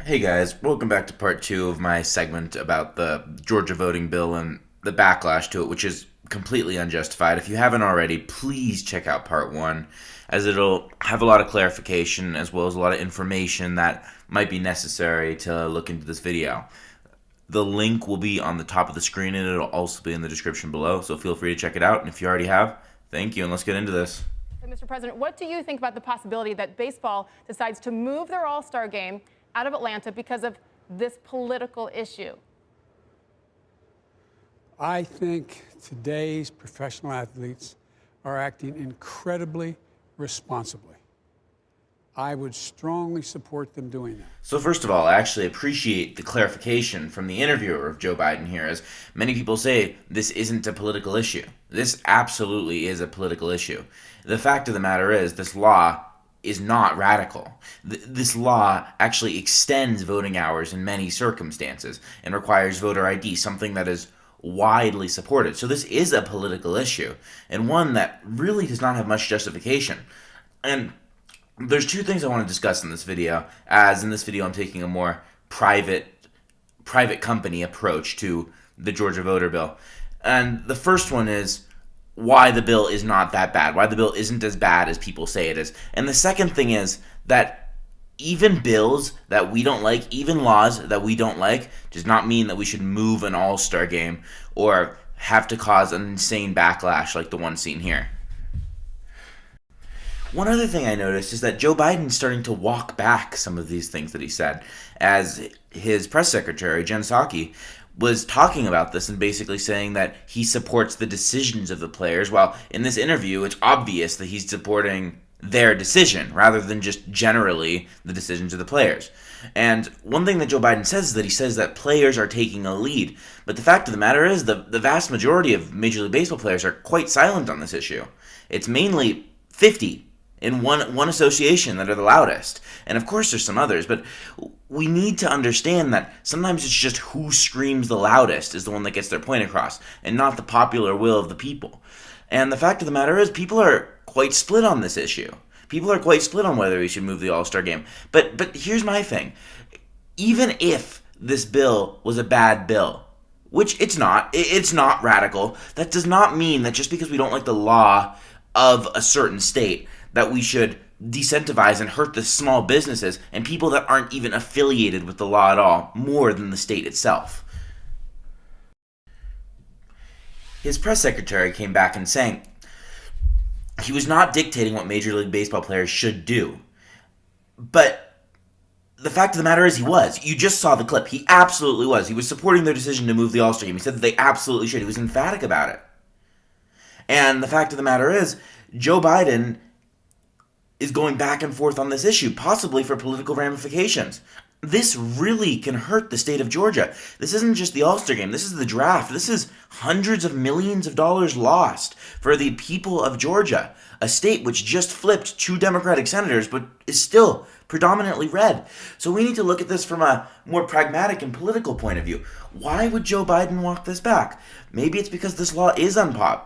Hey guys, welcome back to part two of my segment about the Georgia voting bill and the backlash to it, which is completely unjustified. If you haven't already, please check out part one, as it'll have a lot of clarification as well as a lot of information that might be necessary to look into this video. The link will be on the top of the screen and it'll also be in the description below, so feel free to check it out. And if you already have, thank you, and let's get into this. Mr. President, what do you think about the possibility that baseball decides to move their All-Star game out of Atlanta because of this political issue? I think today's professional athletes are acting incredibly responsibly. I would strongly support them doing that. So first of all, I actually appreciate the clarification from the interviewer of Joe Biden here, as many people say this isn't a political issue. This absolutely is a political issue. The fact of the matter is this law is not radical. This law actually extends voting hours in many circumstances and requires voter ID, something that is widely supported. So this is a political issue, and one that really does not have much justification. And there's two things I want to discuss in this video, as in this video I'm taking a more private company approach to the Georgia voter bill. And the first one is why the bill is not that bad, why the bill isn't as bad as people say it is. And the second thing is that even bills that we don't like, even laws that we don't like, does not mean that we should move an all-star game or have to cause an insane backlash like the one seen here. One other thing I noticed is that Joe Biden's starting to walk back some of these things that he said, as his press secretary, Jen Psaki, was talking about this and basically saying that he supports the decisions of the players, while in this interview it's obvious that he's supporting their decision rather than just generally the decisions of the players. And one thing that Joe Biden says is that he says that players are taking a lead. But the fact of the matter is the vast majority of Major League Baseball players are quite silent on this issue. It's mainly 50 in one association that are the loudest. And of course there's some others, but we need to understand that sometimes it's just who screams the loudest is the one that gets their point across, and not the popular will of the people. And the fact of the matter is people are quite split on this issue. People are quite split on whether we should move the All-Star game. But here's my thing. Even if this bill was a bad bill, which it's not radical, that does not mean that just because we don't like the law of a certain state that we should decentivize and hurt the small businesses and people that aren't even affiliated with the law at all, more than the state itself. His press secretary came back and saying he was not dictating what Major League Baseball players should do. But the fact of the matter is he was. You just saw the clip. He absolutely was. He was supporting their decision to move the All-Star game. He said that they absolutely should. He was emphatic about it. And the fact of the matter is, Joe Biden is going back and forth on this issue, possibly for political ramifications. This really can hurt the state of Georgia. This isn't just the All-Star game. This is the draft. This is hundreds of millions of dollars lost for the people of Georgia, a state which just flipped 2 Democratic senators but is still predominantly red. So we need to look at this from a more pragmatic and political point of view. Why would Joe Biden walk this back? Maybe it's because this law is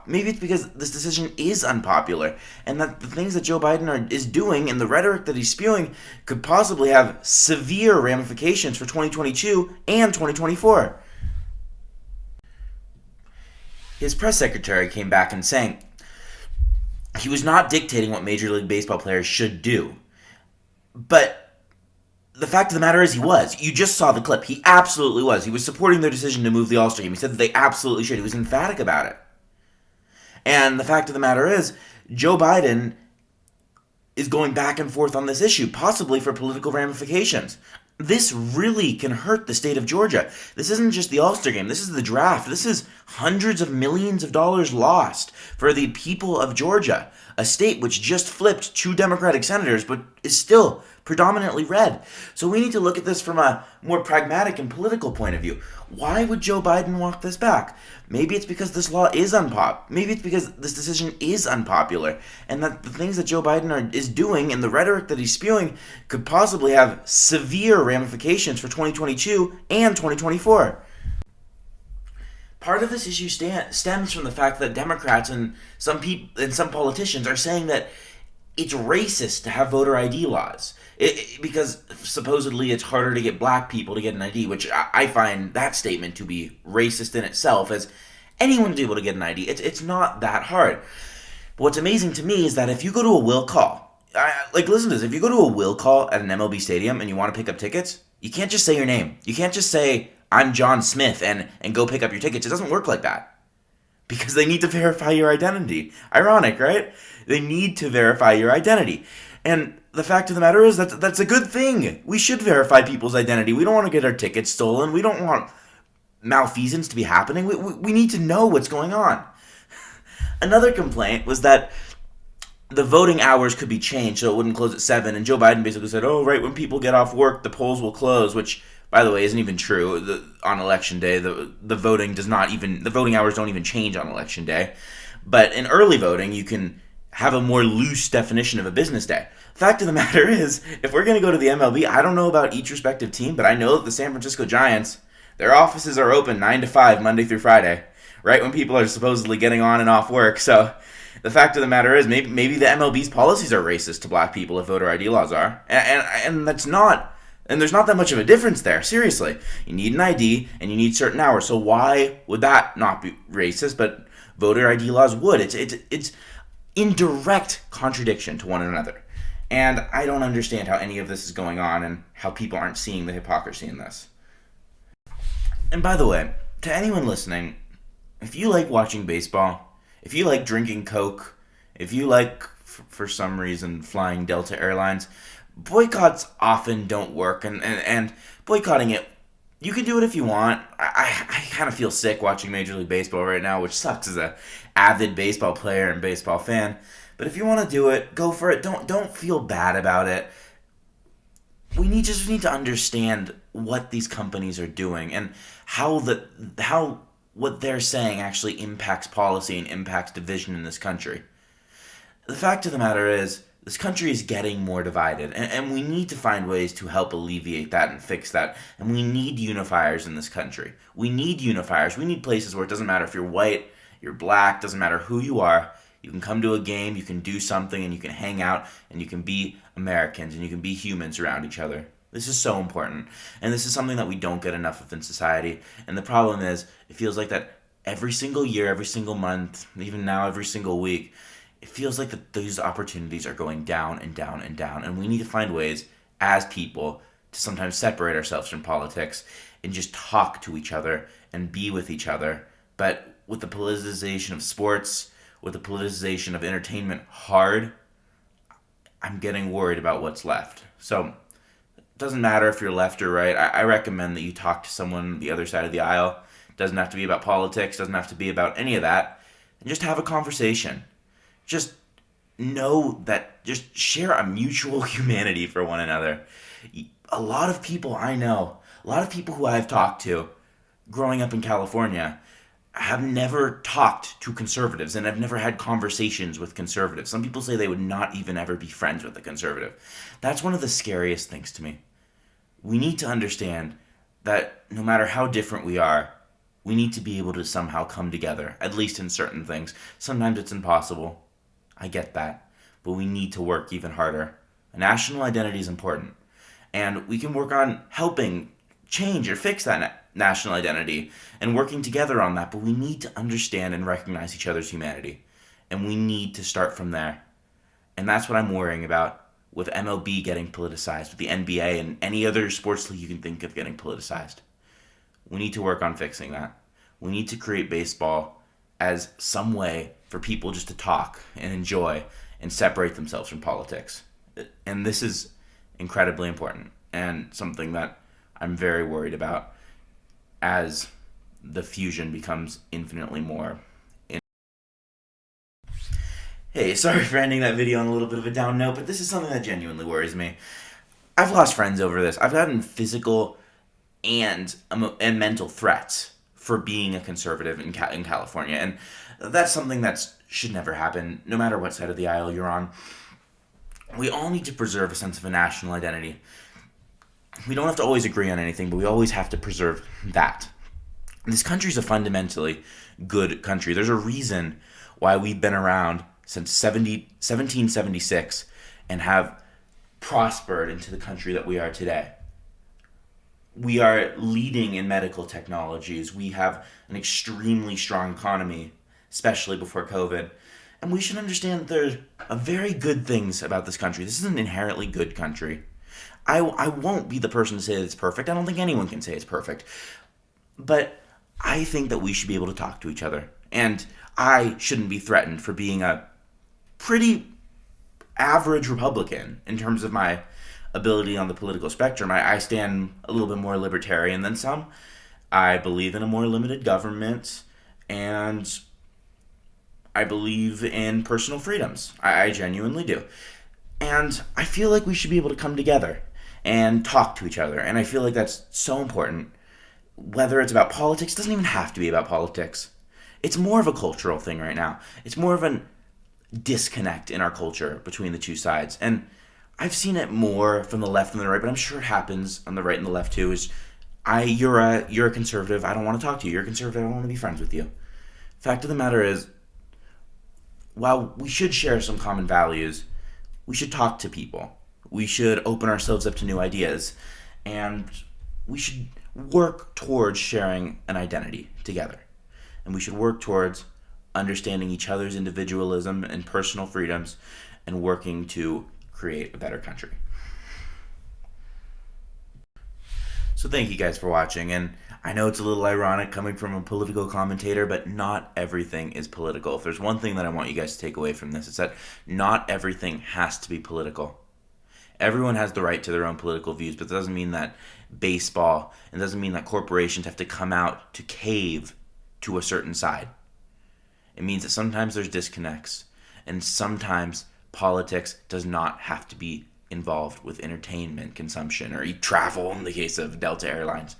maybe it's because this decision is unpopular, and that the things that Joe Biden is doing and the rhetoric that he's spewing could possibly have severe ramifications for 2022 and 2024. His press secretary came back and saying he was not dictating what Major League Baseball players should do. But the fact of the matter is he was. You just saw the clip. He absolutely was. He was supporting their decision to move the All-Star game. He said that they absolutely should. He was emphatic about it. And the fact of the matter is, Joe Biden is going back and forth on this issue, possibly for political ramifications. This really can hurt the state of Georgia. This isn't just the All-Star game. This is the draft. This is hundreds of millions of dollars lost for the people of Georgia, a state which just flipped 2 Democratic senators but is still predominantly red. So we need to look at this from a more pragmatic and political point of view. Why would Joe Biden walk this back? Maybe it's because this law is maybe it's because this decision is unpopular, and that the things that Joe Biden is doing and the rhetoric that he's spewing could possibly have severe ramifications for 2022 and 2024. Part of this issue stems from the fact that Democrats and some politicians are saying that it's racist to have voter ID laws. Because supposedly it's harder to get black people to get an ID, which I find that statement to be racist in itself, as anyone's able to get an ID. It's not that hard. But what's amazing to me is that if you go to a will call, listen to this, if you go to a will call at an MLB stadium and you want to pick up tickets, you can't just say your name. You can't just say, I'm John Smith, and go pick up your tickets. It doesn't work like that. Because they need to verify your identity. Ironic, right? They need to verify your identity. And the fact of the matter is that's a good thing. We should verify people's identity. We don't want to get our tickets stolen. We don't want malfeasance to be happening. We need to know what's going on. Another complaint was that the voting hours could be changed so it wouldn't close at 7. And Joe Biden basically said, oh, right when people get off work, the polls will close, which, by the way, isn't even true. On Election Day, the voting the voting hours don't even change on Election Day. But in early voting, you can have a more loose definition of a business day. Fact of the matter is, if we're going to go to the MLB, I don't know about each respective team, but I know that the San Francisco Giants, their offices are open 9 to 5, Monday through Friday, right when people are supposedly getting on and off work. So the fact of the matter is, maybe the MLB's policies are racist to black people if voter ID laws are. And that's not... And there's not that much of a difference there. Seriously. You need an ID and you need certain hours. So why would that not be racist? But voter ID laws would. It's in direct contradiction to one another. And I don't understand how any of this is going on and how people aren't seeing the hypocrisy in this. And by the way, to anyone listening, if you like watching baseball, if you like drinking Coke, if you like, for some reason, flying Delta Airlines, boycotts often don't work, and boycotting it, you can do it if you want. I kind of feel sick watching Major League Baseball right now, which sucks as a avid baseball player and baseball fan. But if you want to do it, go for it. Don't feel bad about it. We just need to understand what these companies are doing and how what they're saying actually impacts policy and impacts division in this country. The fact of the matter is, this country is getting more divided, and we need to find ways to help alleviate that and fix that. And we need unifiers in this country. We need unifiers. We need places where it doesn't matter if you're white, you're black, doesn't matter who you are. You can come to a game, you can do something, and you can hang out, and you can be Americans, and you can be humans around each other. This is so important, and this is something that we don't get enough of in society. And the problem is, it feels like that every single year, every single month, even now every single week, it feels like that these opportunities are going down and down and down, and we need to find ways as people to sometimes separate ourselves from politics and just talk to each other and be with each other. But with the politicization of sports, with the politicization of entertainment I'm getting worried about what's left. So it doesn't matter if you're left or right. I recommend that you talk to someone the other side of the aisle. It doesn't have to be about politics, doesn't have to be about any of that, and just have a conversation. Just know that, just share a mutual humanity for one another. A lot of people I know, a lot of people who I've talked to growing up in California have never talked to conservatives and have never had conversations with conservatives. Some people say they would not even ever be friends with a conservative. That's one of the scariest things to me. We need to understand that no matter how different we are, we need to be able to somehow come together, at least in certain things. Sometimes it's impossible. I get that. But we need to work even harder. A national identity is important. And we can work on helping change or fix that national identity and working together on that. But we need to understand and recognize each other's humanity. And we need to start from there. And that's what I'm worrying about with MLB getting politicized, with the NBA and any other sports league you can think of getting politicized. We need to work on fixing that. We need to create baseball as some way for people just to talk and enjoy and separate themselves from politics. And this is incredibly important and something that I'm very worried about as the fusion becomes infinitely more. Hey, sorry for ending that video on a little bit of a down note, but this is something that genuinely worries me. I've lost friends over this. I've gotten physical and mental threats for being a conservative in California, and that's something that should never happen, no matter what side of the aisle you're on. We all need to preserve a sense of a national identity. We don't have to always agree on anything, but we always have to preserve that. This country's a fundamentally good country. There's a reason why we've been around since 1776 and have prospered into the country that we are today. We are leading in medical technologies. We have an extremely strong economy, especially before COVID. And we should understand that there's very good things about this country. This is an inherently good country. I won't be the person to say that it's perfect. I don't think anyone can say it's perfect. But I think that we should be able to talk to each other. And I shouldn't be threatened for being a pretty average Republican in terms of my ability on the political spectrum. I stand a little bit more libertarian than some. I believe in a more limited government, and I believe in personal freedoms. I genuinely do. And I feel like we should be able to come together and talk to each other. And I feel like that's so important. Whether it's about politics, it doesn't even have to be about politics. It's more of a cultural thing right now. It's more of a disconnect in our culture between the two sides. And I've seen it more from the left than the right, but I'm sure it happens on the right and the left too. You're a conservative. I don't want to talk to you. You're a conservative. I don't want to be friends with you. Fact of the matter is, while we should share some common values, we should talk to people. We should open ourselves up to new ideas, and we should work towards sharing an identity together. And we should work towards understanding each other's individualism and personal freedoms and working to create a better country. So thank you guys for watching, and I know it's a little ironic coming from a political commentator, but not everything is political. If there's one thing that I want you guys to take away from this, it's that not everything has to be political. Everyone has the right to their own political views, but it doesn't mean that baseball, and doesn't mean that corporations have to come out to cave to a certain side. It means that sometimes there's disconnects, and sometimes politics does not have to be involved with entertainment consumption or travel in the case of Delta Airlines.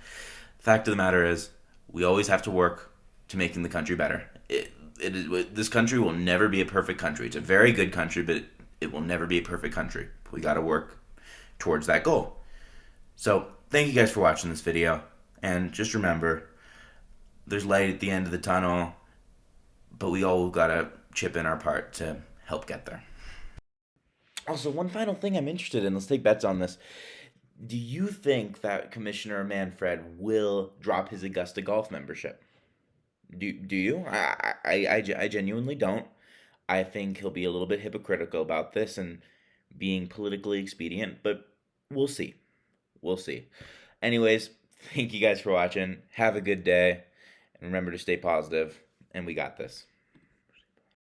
Fact of the matter is, we always have to work to making the country better. This country will never be a perfect country. It's a very good country, but it will never be a perfect country. We got to work towards that goal. So thank you guys for watching this video, and just remember, there's light at the end of the tunnel, but we all got to chip in our part to help get there. Also, one final thing I'm interested in, let's take bets on this. Do you think that Commissioner Manfred will drop his Augusta Golf membership? Do you? I genuinely don't. I think he'll be a little bit hypocritical about this and being politically expedient, but we'll see. We'll see. Anyways, thank you guys for watching. Have a good day, and remember to stay positive, and we got this.